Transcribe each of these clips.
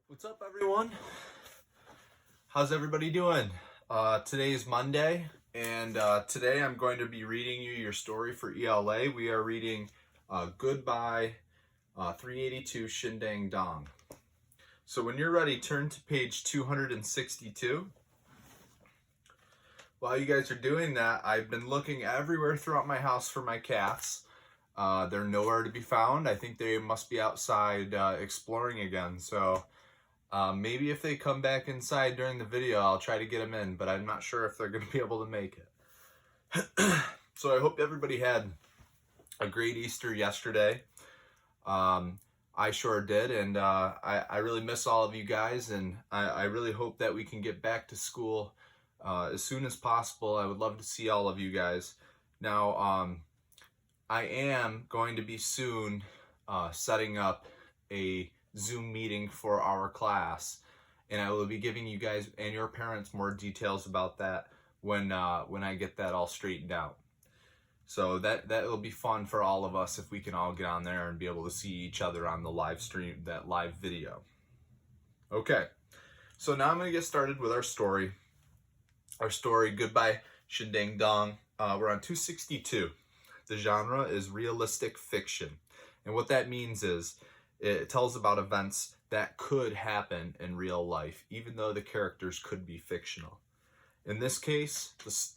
What's up, everyone? How's everybody doing? Today is Monday, and today I'm going to be reading you your story for ELA. We are reading Goodbye 382 Shin-Dang Dong. So when you're ready, turn to page 262. While you guys are doing that, I've been looking everywhere throughout my house for my cats. They're nowhere to be found. I think they must be outside exploring again. So maybe if they come back inside during the video, I'll try to get them in, but I'm not sure if they're going to be able to make it. So I hope everybody had a great Easter yesterday. I sure did, and I really miss all of you guys, and I really hope that we can get back to school as soon as possible. I would love to see all of you guys. Now, I am going to be soon setting up a Zoom meeting for our class, and I will be giving you guys and your parents more details about that when I get that all straightened out. So that will be fun for all of us if we can all get on there and be able to see each other on the live stream, that live video. Okay, so now I'm going to get started with our story. Our story, Goodbye Shin-Dang Dong. We're on 262. The genre is realistic fiction, and what that means is it tells about events that could happen in real life, even though the characters could be fictional. In this case,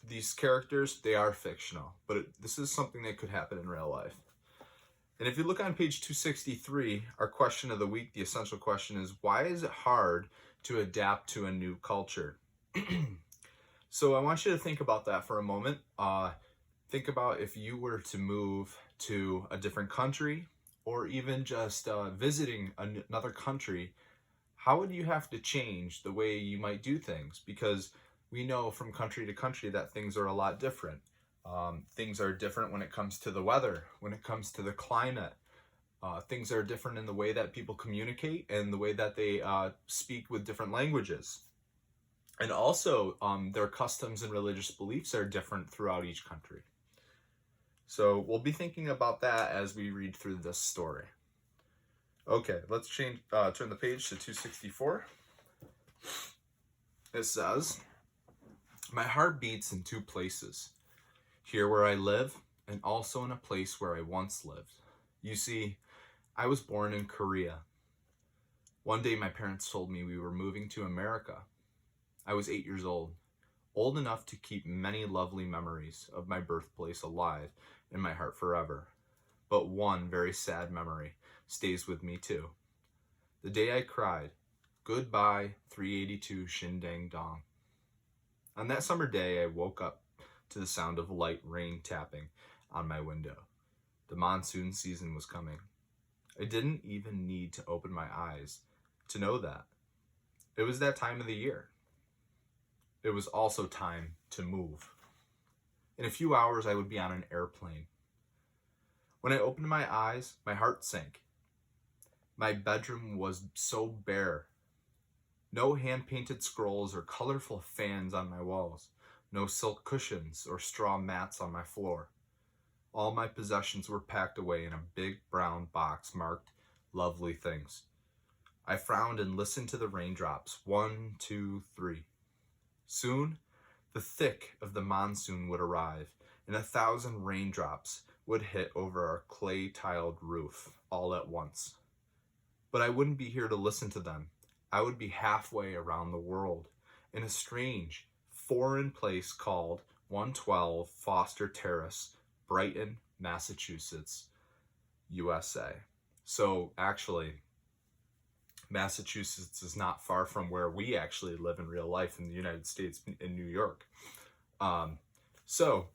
these characters, they are fictional, but this is something that could happen in real life. And if you look on page 263, our question of the week, the essential question is, why is it hard to adapt to a new culture? So I want you to think about that for a moment. Think about if you were to move to a different country, or even just visiting another country. How would you have to change the way you might do things? Because we know from country to country that things are a lot different. Things are different when it comes to the weather, when it comes to the climate. Things are different in the way that people communicate and the way that they speak with different languages. And also, their customs and religious beliefs are different throughout each country. So we'll be thinking about that as we read through this story. Okay, let's turn the page to 264. It says, "My heart beats in two places, here where I live and also in a place where I once lived. You see, I was born in Korea. One day my parents told me we were moving to America. I was 8 years old enough to keep many lovely memories of my birthplace alive in my heart forever. But one very sad memory stays with me too. The day I cried, 'Goodbye 382 Shin-Dang Dong.' On that summer day, I woke up to the sound of light rain tapping on my window. The monsoon season was coming. I didn't even need to open my eyes to know that. It was that time of the year. It was also time to move. In a few hours, I would be on an airplane. When I opened my eyes, my heart sank. My bedroom was so bare. No hand-painted scrolls or colorful fans on my walls. No silk cushions or straw mats on my floor. All my possessions were packed away in a big brown box marked lovely things. I frowned and listened to the raindrops. 1, 2, 3. Soon, the thick of the monsoon would arrive, and 1,000 raindrops would hit over our clay-tiled roof all at once. But I wouldn't be here to listen to them. I would be halfway around the world, in a strange, foreign place called 112 Foster Terrace, Brighton, Massachusetts, USA. So actually, Massachusetts is not far from where we actually live in real life in the United States, in New York. So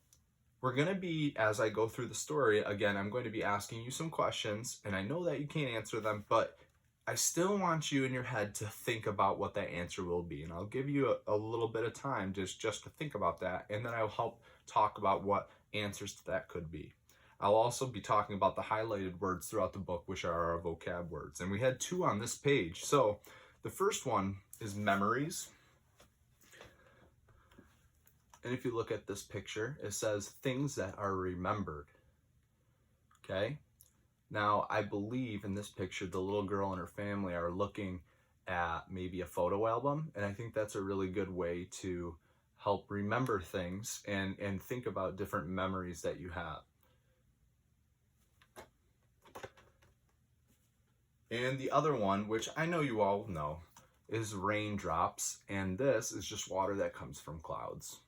we're going to be, as I go through the story, again, I'm going to be asking you some questions, and I know that you can't answer them, but I still want you in your head to think about what that answer will be. And I'll give you a little bit of time just to think about that, and then I'll help talk about what answers to that could be. I'll also be talking about the highlighted words throughout the book, which are our vocab words. And we had 2 on this page. So the first one is memories. And if you look at this picture, it says things that are remembered. Okay? Now, I believe in this picture, the little girl and her family are looking at maybe a photo album, and I think that's a really good way to help remember things and think about different memories that you have. And the other one, which I know you all know, is raindrops, and this is just water that comes from clouds.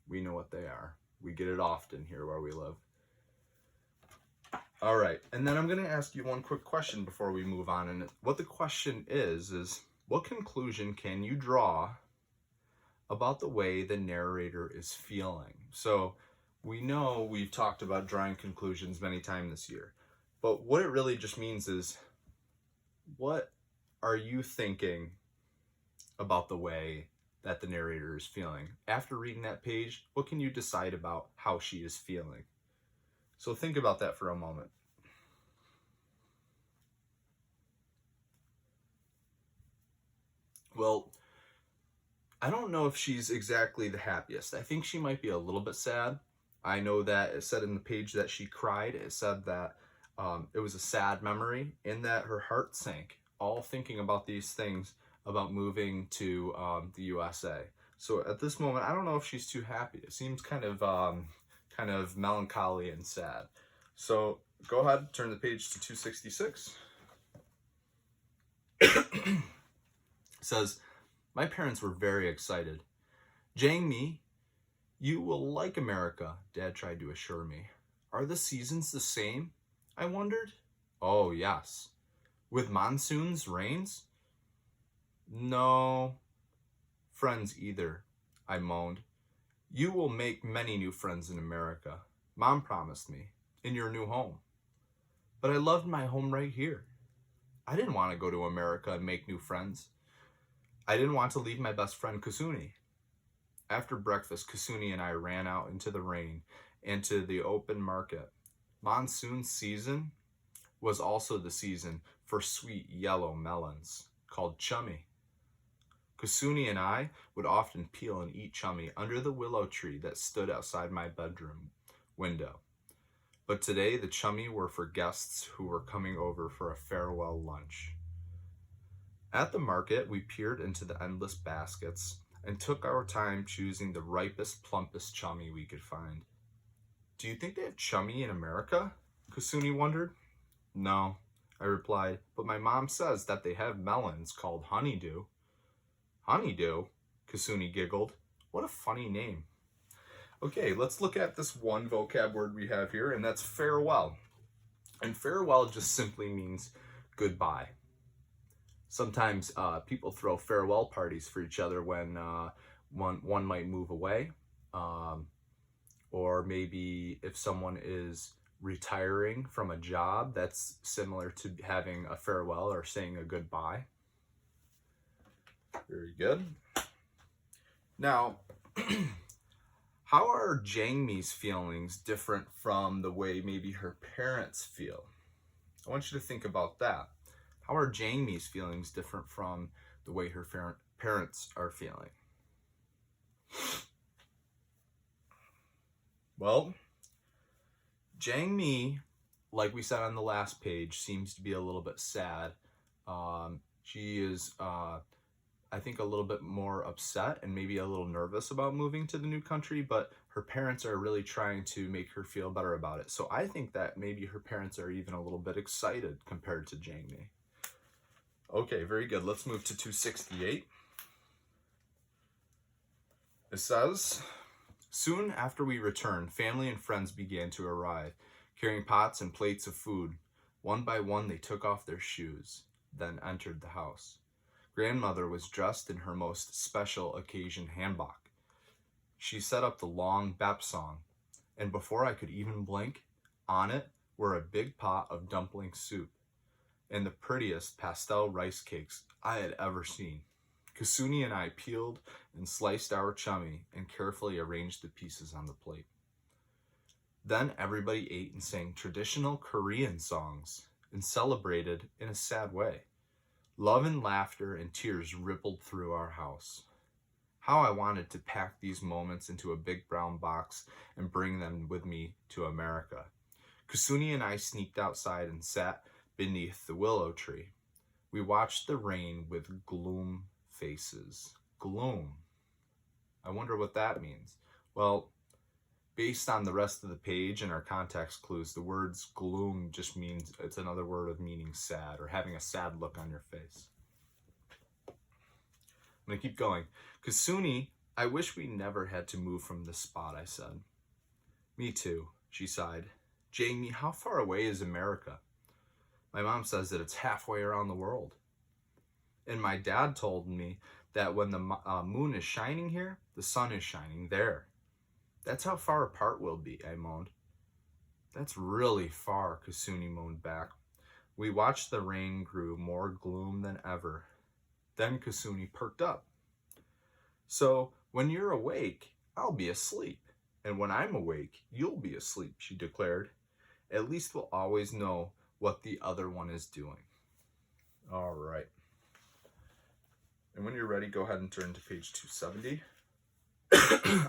We know what they are. We get it often here where we live. All right, and then I'm going to ask you one quick question before we move on. And what the question is what conclusion can you draw about the way the narrator is feeling? So we know we've talked about drawing conclusions many times this year, but what it really just means is, what are you thinking about the way that the narrator is feeling? After reading that page, what can you decide about how she is feeling? So think about that for a moment. Well, I don't know if she's exactly the happiest. I think she might be a little bit sad. I know that it said in the page that she cried. It said that it was a sad memory, in that her heart sank, all thinking about these things about moving to the USA. So at this moment, I don't know if she's too happy. It seems kind of melancholy and sad. So go ahead, turn the page to 266. It says, "My parents were very excited. Jang Mi, you will like America," Dad tried to assure me. "Are the seasons the same?" I wondered. "Oh, yes. With monsoons, rains?" "No friends either," I moaned. "You will make many new friends in America. Mom promised me, in your new home." But I loved my home right here. I didn't want to go to America and make new friends. I didn't want to leave my best friend Kusuni. After breakfast, Kusuni and I ran out into the rain and to the open market. Monsoon season was also the season for sweet yellow melons called chummy. Kusuni and I would often peel and eat chummy under the willow tree that stood outside my bedroom window. But today the chummy were for guests who were coming over for a farewell lunch. At the market, we peered into the endless baskets and took our time choosing the ripest, plumpest chummy we could find. "Do you think they have chummy in America?" Kusuni wondered. "No," I replied, "but my mom says that they have melons called honeydew." "Honeydew?" Kusuni giggled. "What a funny name." Okay, let's look at this one vocab word we have here, and that's farewell. And farewell just simply means goodbye. Sometimes people throw farewell parties for each other when one might move away, or maybe if someone is retiring from a job, that's similar to having a farewell or saying a goodbye. Very good. Now, how are Jang Mi's feelings different from the way maybe her parents feel? I want you to think about that. How are Jang Mi's feelings different from the way her parents are feeling? Well, Jang Mi, like we said on the last page, seems to be a little bit sad. She is, I think, a little bit more upset and maybe a little nervous about moving to the new country, but her parents are really trying to make her feel better about it. So I think that maybe her parents are even a little bit excited compared to Jang Mi. Okay, very good. Let's move to 268. It says, "Soon after we returned, family and friends began to arrive, carrying pots and plates of food. One by one, they took off their shoes, then entered the house. Grandmother was dressed in her most special occasion hanbok. She set up the long bap song, and before I could even blink, on it were a big pot of dumpling soup and the prettiest pastel rice cakes I had ever seen. Kusuni and I peeled and sliced our chummy and carefully arranged the pieces on the plate. Then everybody ate and sang traditional Korean songs and celebrated in a sad way. Love and laughter and tears rippled through our house. How I wanted to pack these moments into a big brown box and bring them with me to America. Kusuni and I sneaked outside and sat beneath the willow tree. We watched the rain with gloom faces. Gloom. I wonder what that means. Well, based on the rest of the page and our context clues, the words gloom just means, it's another word of meaning sad, or having a sad look on your face. I'm gonna keep going. Kasuni, I wish we never had to move from this spot, I said. Me too, she sighed. Jamie, how far away is America? My mom says that it's halfway around the world. And my dad told me that when the moon is shining here, the sun is shining there. That's how far apart we'll be, I moaned. That's really far, Kasuni moaned back. We watched the rain grew more gloom than ever. Then Kasuni perked up. So when you're awake, I'll be asleep. And when I'm awake, you'll be asleep, she declared. At least we'll always know what the other one is doing. All right. And when you're ready, go ahead and turn to page 270.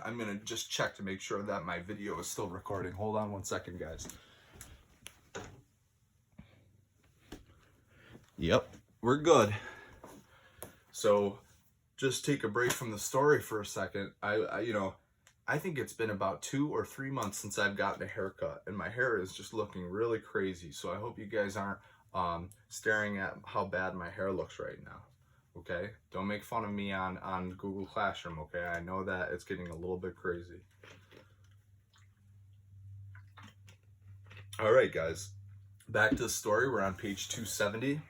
I'm going to just check to make sure that my video is still recording. Hold on one second, guys. Yep, we're good. So just take a break from the story for a second. I think it's been about 2 or 3 months since I've gotten a haircut, and my hair is just looking really crazy. So I hope you guys aren't staring at how bad my hair looks right now. Okay, don't make fun of me on Google Classroom, okay? I know that it's getting a little bit crazy. All right, guys, back to the story. We're on page 270.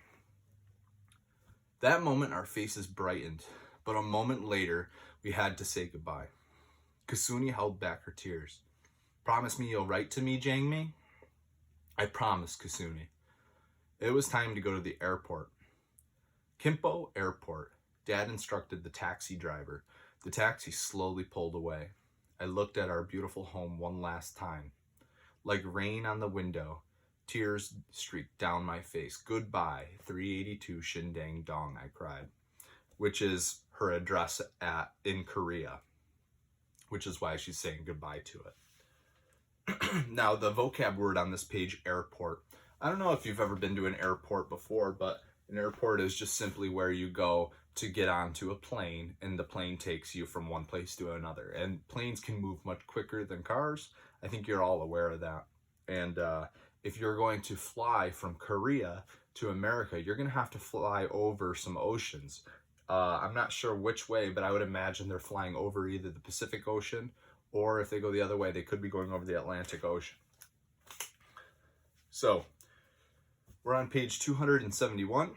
That moment, our faces brightened, but a moment later, we had to say goodbye. Kasuni held back her tears. Promise me you'll write to me, Jangmi? I promised, Kasuni. It was time to go to the airport. Kimpo Airport. Dad instructed the taxi driver. The taxi slowly pulled away. I looked at our beautiful home one last time. Like rain on the window, tears streaked down my face. Goodbye, 382 Shin-Dang Dong, I cried, which is her address in Korea, which is why she's saying goodbye to it. Now, the vocab word on this page, airport. I don't know if you've ever been to an airport before, but an airport is just simply where you go to get onto a plane, and the plane takes you from one place to another. And planes can move much quicker than cars. I think you're all aware of that. And if you're going to fly from Korea to America, you're going to have to fly over some oceans. I'm not sure which way, but I would imagine they're flying over either the Pacific Ocean, or if they go the other way, they could be going over the Atlantic Ocean. So, we're on page 271.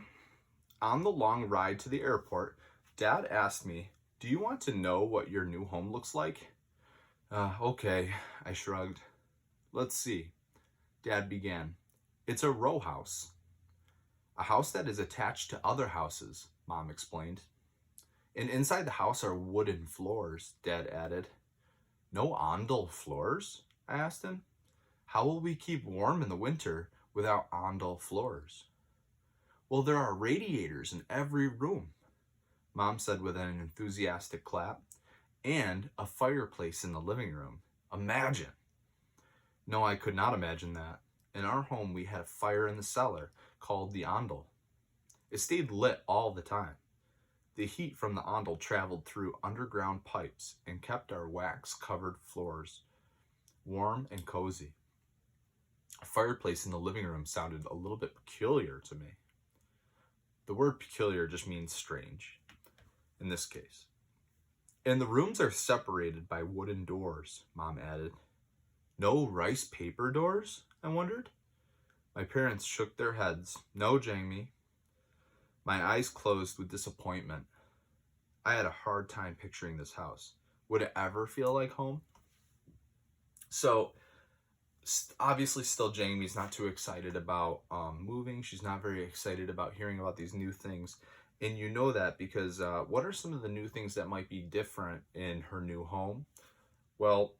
On the long ride to the airport, Dad asked me, do you want to know what your new home looks like? Okay, I shrugged. Let's see. Dad began. It's a row house. A house that is attached to other houses, Mom explained. And inside the house are wooden floors, Dad added. No ondel floors? I asked him. How will we keep warm in the winter without ondel floors? Well, there are radiators in every room, Mom said with an enthusiastic clap, and a fireplace in the living room. Imagine. No, I could not imagine that. In our home, we had a fire in the cellar called the ondel. It stayed lit all the time. The heat from the ondel traveled through underground pipes and kept our wax-covered floors warm and cozy. A fireplace in the living room sounded a little bit peculiar to me. The word peculiar just means strange, in this case. And the rooms are separated by wooden doors, Mom added. No rice paper doors? I wondered. My parents shook their heads. No, Jamie. My eyes closed with disappointment. I had a hard time picturing this house. Would it ever feel like home? So, obviously still Jamie's not too excited about moving. She's not very excited about hearing about these new things. And you know that because what are some of the new things that might be different in her new home? Well,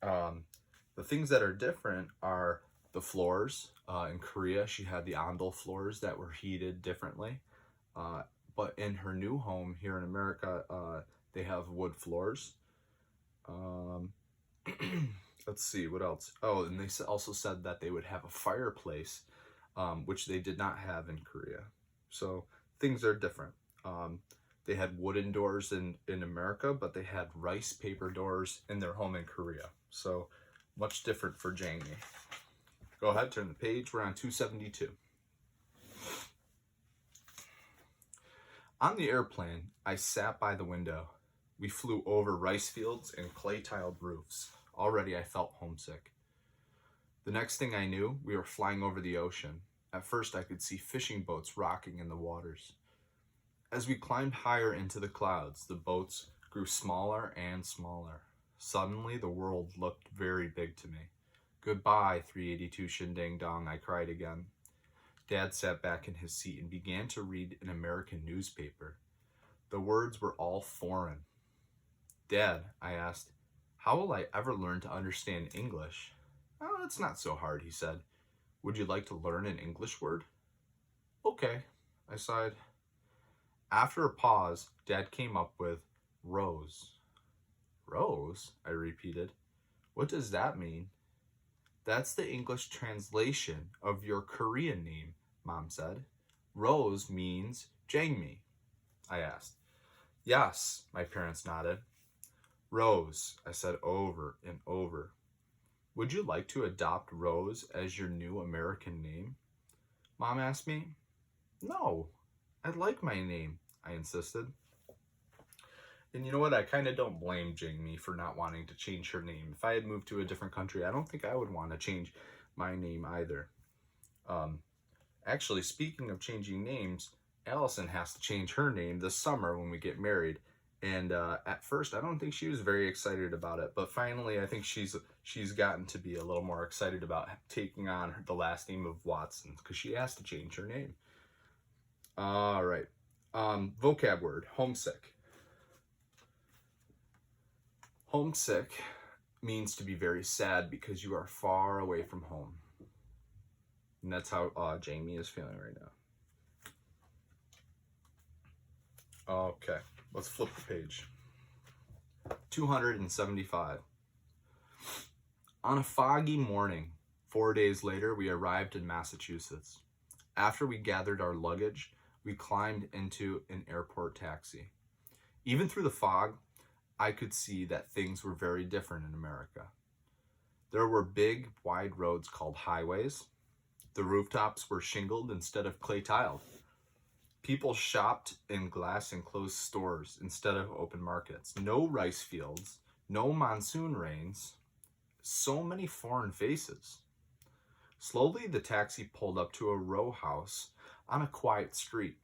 the things that are different are the floors. In Korea, she had the ondel floors that were heated differently. But in her new home here in America, they have wood floors. Let's see, what else? Oh, and they also said that they would have a fireplace, which they did not have in Korea. So things are different. They had wooden doors in America, but they had rice paper doors in their home in Korea. So much different for Jamie. Go ahead, turn the page. We're on 272. On the airplane, I sat by the window. We flew over rice fields and clay-tiled roofs. Already I felt homesick. The next thing I knew, we were flying over the ocean. At first I could see fishing boats rocking in the waters. As we climbed higher into the clouds, the boats grew smaller and smaller. Suddenly the world looked very big to me. Goodbye, 382 Shin-Dang Dong, I cried again. Dad sat back in his seat and began to read an American newspaper. The words were all foreign. Dad, I asked, how will I ever learn to understand English? Oh, it's not so hard, he said. Would you like to learn an English word? Okay, I sighed. After a pause, Dad came up with rose. Rose? I repeated. What does that mean? That's the English translation of your Korean name, Mom said. Rose means Jangmi, I asked. Yes, my parents nodded. Rose, I said over and over. Would you like to adopt Rose as your new American name? Mom asked me. No, I like my name, I insisted. And you know what? I kind of don't blame Jamie for not wanting to change her name. If I had moved to a different country, I don't think I would want to change my name either. Actually, speaking of changing names, Allison has to change her name this summer when we get married. And at first, I don't think she was very excited about it. But finally, I think she's gotten to be a little more excited about taking on the last name of Watson because she has to change her name. All right. Vocab word, homesick. Homesick means to be very sad because you are far away from home. And that's how Jamie is feeling right now. Okay, let's flip the page. 275. On a foggy morning, 4 days later, we arrived in Massachusetts. After we gathered our luggage, we climbed into an airport taxi. Even through the fog, I could see that things were very different in America. There were big, wide roads called highways. The rooftops were shingled instead of clay tiled. People shopped in glass-enclosed stores instead of open markets. No rice fields, no monsoon rains, so many foreign faces. Slowly, the taxi pulled up to a row house on a quiet street.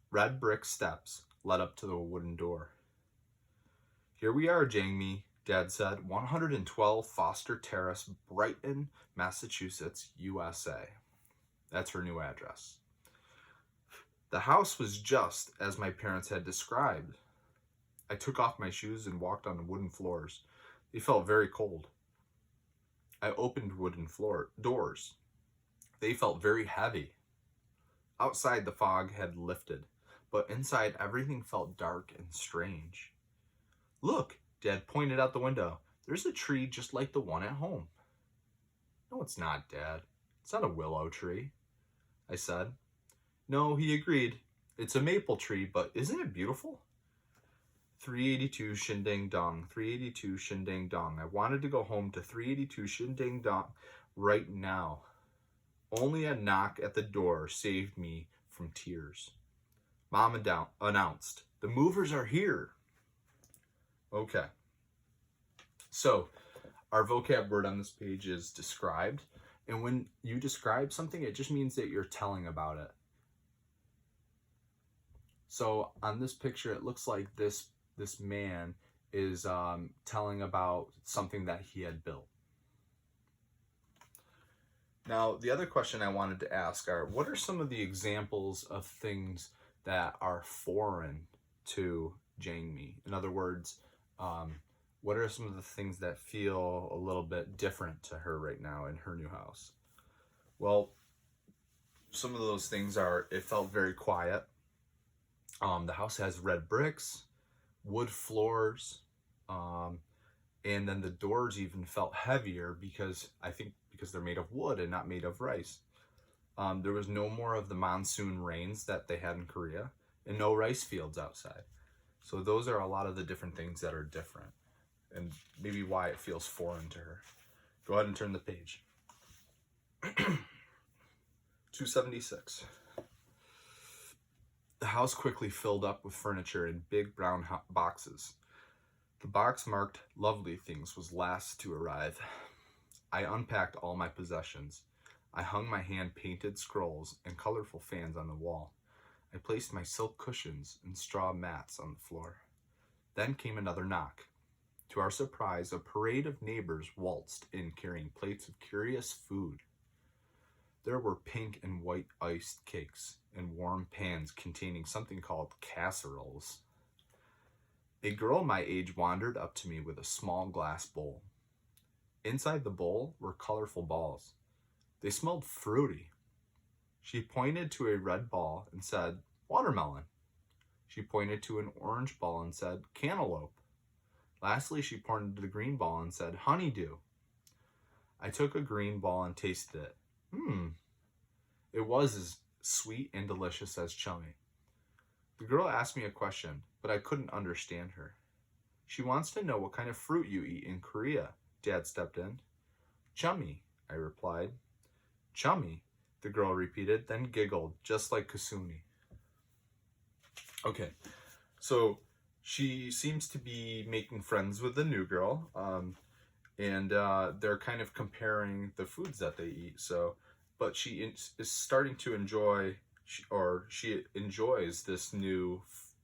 Red brick steps led up to the wooden door. Here we are, Jangmi, Dad said, 112 Foster Terrace, Brighton, Massachusetts, USA. That's her new address. The house was just as my parents had described. I took off my shoes and walked on the wooden floors. They felt very cold. I opened wooden doors. They felt very heavy. Outside, the fog had lifted, but inside, everything felt dark and strange. Look, Dad pointed out the window. There's a tree just like the one at home. No, it's not, Dad. It's not a willow tree, I said. No, he agreed. It's a maple tree, but isn't it beautiful? 382 Shin-Dang Dong, 382 Shin-Dang Dong. I wanted to go home to 382 Shin-Dang Dong right now. Only a knock at the door saved me from tears. Mom announced, the movers are here. Okay. So, our vocab word on this page is described. And when you describe something, it just means that you're telling about it. So, on this picture, it looks like this man is telling about something that he had built. Now, the other question I wanted to ask are, what are some of the examples of things that are foreign to Jangmi? In other words, what are some of the things that feel a little bit different to her right now in her new house? Well, some of those things are, it felt very quiet. The house has red bricks, wood floors, and then the doors even felt heavier because they're made of wood and not made of rice. There was no more of the monsoon rains that they had in Korea, and no rice fields outside. So those are a lot of the different things that are different, and maybe why it feels foreign to her. Go ahead and turn the page. 276. The house quickly filled up with furniture in big brown boxes. The box marked "Lovely Things" was last to arrive. I unpacked all my possessions. I hung my hand-painted scrolls and colorful fans on the wall. I placed my silk cushions and straw mats on the floor. Then came another knock. To our surprise, a parade of neighbors waltzed in carrying plates of curious food. There were pink and white iced cakes and warm pans containing something called casseroles. A girl my age wandered up to me with a small glass bowl. Inside the bowl were colorful balls. They smelled fruity. She pointed to a red ball and said, "Watermelon." She pointed to an orange ball and said, "Cantaloupe." Lastly, she pointed to the green ball and said, "Honeydew." I took a green ball and tasted it. It was as sweet and delicious as chummy. The girl asked me a question, but I couldn't understand her. She wants to know what kind of fruit you eat in Korea. Dad stepped in. "Chummy," I replied. "Chummy," the girl repeated, then giggled, just like Kasuni. Okay, so she seems to be making friends with the new girl, and they're kind of comparing the foods that they eat. So, but she is starting to enjoy, or she enjoys this new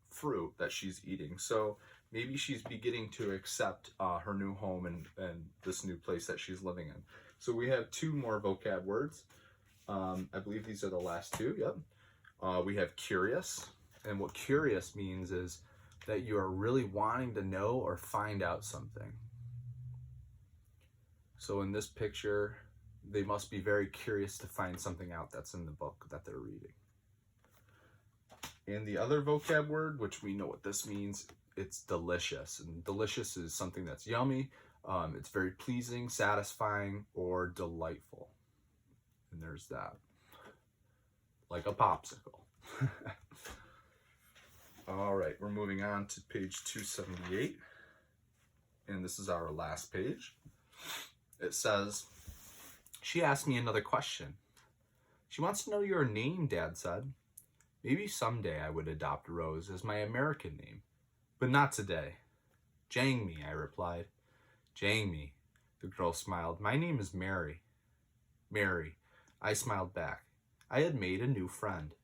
fruit that she's eating. So maybe she's beginning to accept her new home and this new place that she's living in. So we have two more vocab words. I believe these are the last two. Yep. We have curious, and what curious means is that you are really wanting to know or find out something. So in this picture, they must be very curious to find something out that's in the book that they're reading. And the other vocab word, which we know what this means, it's delicious. And delicious is something that's yummy, it's very pleasing, satisfying, or delightful. And there's that. Like a popsicle. All right, we're moving on to page 278. And this is our last page. It says, "She asked me another question. She wants to know your name," Dad said. "Maybe someday I would adopt Rose as my American name, but not today." "Jangmi," I replied. "Jangmi," the girl smiled. "My name is Mary." "Mary," I smiled back. I had made a new friend.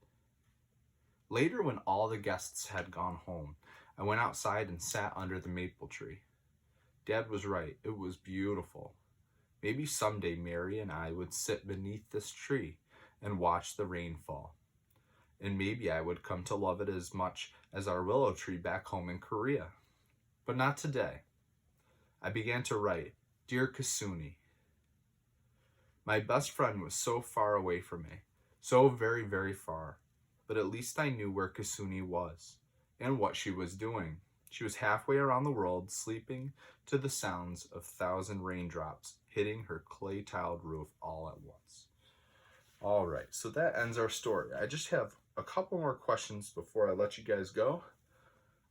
Later, when all the guests had gone home, I went outside and sat under the maple tree. Dad was right. It was beautiful. Maybe someday Mary and I would sit beneath this tree and watch the rain fall. And maybe I would come to love it as much as our willow tree back home in Korea. But not today. I began to write, "Dear Kasuni." My best friend was so far away from me, so very, very far. But at least I knew where Kasuni was and what she was doing. She was halfway around the world, sleeping to the sounds of 1,000 raindrops hitting her clay-tiled roof all at once. All right, so that ends our story. I just have a couple more questions before I let you guys go.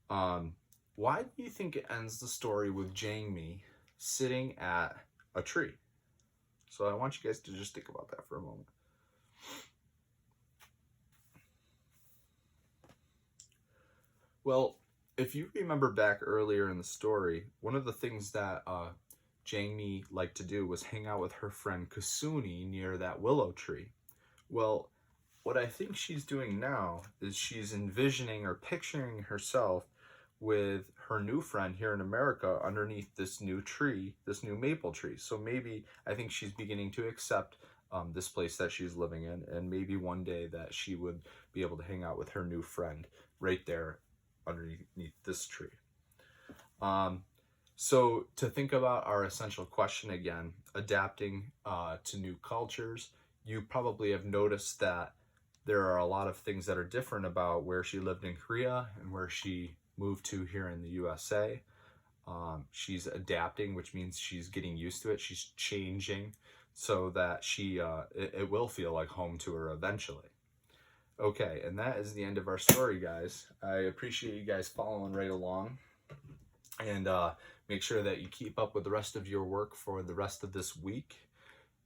Why do you think it ends the story with Jangmi sitting at a tree? So I want you guys to just think about that for a moment. Well, if you remember back earlier in the story, one of the things that Jangmi liked to do was hang out with her friend Kasuni near that willow tree. Well, what I think she's doing now is she's envisioning or picturing herself with her new friend here in America underneath this new tree, this new maple tree. So maybe I think she's beginning to accept this place that she's living in, and maybe one day that she would be able to hang out with her new friend right there underneath this tree. So to think about our essential question again, adapting to new cultures, you probably have noticed that there are a lot of things that are different about where she lived in Korea and where she moved to here in the USA. She's adapting, which means she's getting used to it. She's changing so that it will feel like home to her eventually. Okay, and that is the end of our story, guys. I appreciate you guys following right along, and make sure that you keep up with the rest of your work for the rest of this week.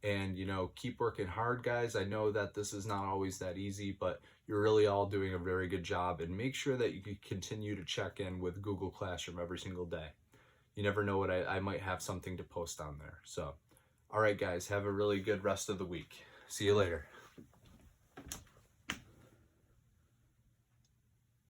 And keep working hard, guys. I know that this is not always that easy, but you're really all doing a very good job. And make sure that you can continue to check in with Google Classroom every single day. You never know what I might have something to post on there. So all right, guys, have a really good rest of the week. See you later.